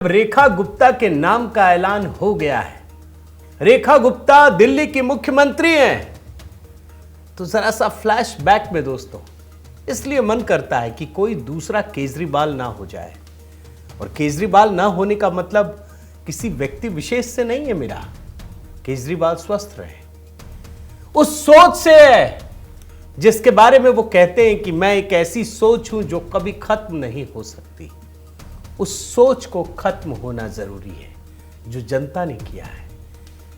रेखा गुप्ता के नाम का ऐलान हो गया है। रेखा गुप्ता दिल्ली की मुख्यमंत्री हैं। तो जरा सा फ्लैशबैक में दोस्तों, इसलिए मन करता है कि कोई दूसरा केजरीवाल ना हो जाए। और केजरीवाल ना होने का मतलब किसी व्यक्ति विशेष से नहीं है मेरा। केजरीवाल स्वस्थ रहे, उस सोच से है जिसके बारे में वो कहते हैं कि मैं एक ऐसी सोच हूं जो कभी खत्म नहीं हो सकती। उस सोच को खत्म होना जरूरी है जो जनता ने किया है,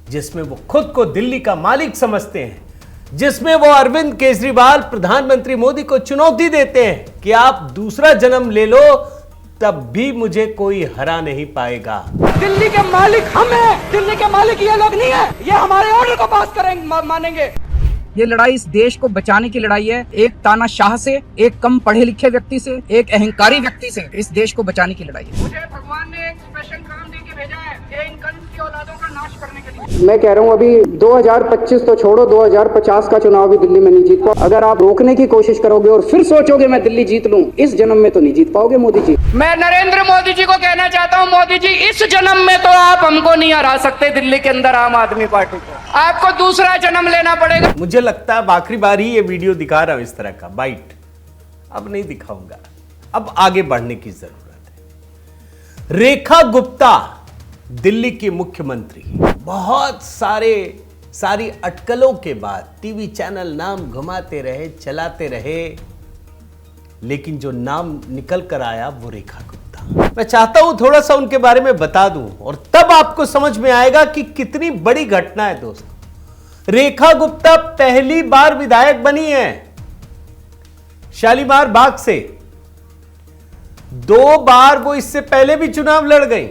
जिसमें वो खुद को दिल्ली का मालिक समझते हैं, जिसमें वो अरविंद केजरीवाल प्रधानमंत्री मोदी को चुनौती देते हैं कि आप दूसरा जन्म ले लो तब भी मुझे कोई हरा नहीं पाएगा। दिल्ली के मालिक हम हैं, दिल्ली के मालिक ये लोग नहीं है। ये हमारे ऑर्डर को पास करेंगे, मानेंगे। ये लड़ाई इस देश को बचाने की लड़ाई है। एक तानाशाह से, एक कम पढ़े लिखे व्यक्ति से, एक अहंकारी व्यक्ति से इस देश को बचाने की लड़ाई है। मुझे भगवान ने एक स्पेशल काम दे के भेजा है, ये इन कल की औलादों का नाश करने के लिए। मैं कह रहा हूँ अभी 2025 तो छोड़ो, 2050 का चुनाव भी दिल्ली में नहीं जीत पाओ। अगर आप रोकने की कोशिश करोगे और फिर सोचोगे मैं दिल्ली जीत लूं, इस जन्म में तो नहीं जीत पाओगे मोदी जी। मैं नरेंद्र मोदी जी को कहना चाहता हूँ, मोदी जी इस जन्म में तो आप हमको नहीं हरा सकते दिल्ली के अंदर आम आदमी पार्टी को। आपको दूसरा जन्म लेना पड़ेगा। मुझे लगता है आखिरी बार ही ये वीडियो दिखा रहा हूं इस तरह का बाइट, अब नहीं दिखाऊंगा। अब आगे बढ़ने की जरूरत है। रेखा गुप्ता दिल्ली की मुख्यमंत्री, बहुत सारी अटकलों के बाद टीवी चैनल नाम घुमाते रहे, चलाते रहे, लेकिन जो नाम निकल कर आया वो रेखा गुप्ता। मैं चाहता हूं थोड़ा सा उनके बारे में बता दूं और तब आपको समझ में आएगा कि कितनी बड़ी घटना है दोस्तों। रेखा गुप्ता पहली बार विधायक बनी है शालीमार बाग से। 2 बार वो इससे पहले भी चुनाव लड़ गई,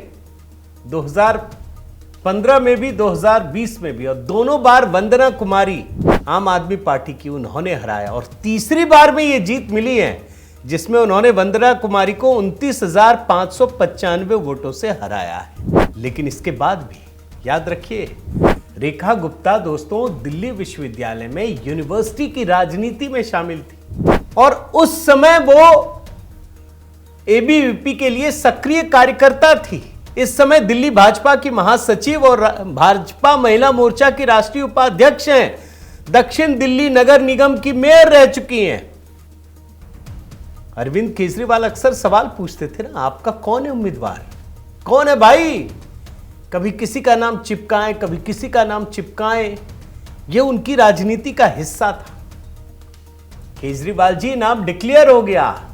2015 में भी, 2020 में भी, और दोनों बार वंदना कुमारी आम आदमी पार्टी की उन्होंने हराया। और तीसरी बार में ये जीत मिली है जिसमें उन्होंने वंदना कुमारी को 29,595 वोटों से हराया है। लेकिन इसके बाद भी याद रखिए, रेखा गुप्ता दोस्तों दिल्ली विश्वविद्यालय में यूनिवर्सिटी की राजनीति में शामिल थी और उस समय वो एबीवीपी के लिए सक्रिय कार्यकर्ता थी। इस समय दिल्ली भाजपा की महासचिव और भाजपा महिला मोर्चा की राष्ट्रीय उपाध्यक्ष हैं। दक्षिण दिल्ली नगर निगम की मेयर रह चुकी हैं। अरविंद केजरीवाल अक्सर सवाल पूछते थे ना, आपका कौन है उम्मीदवार, कौन है भाई। कभी किसी का नाम चिपकाएं, कभी किसी का नाम चिपकाएं, यह उनकी राजनीति का हिस्सा था। केजरीवाल जी नाम डिक्लेयर हो गया,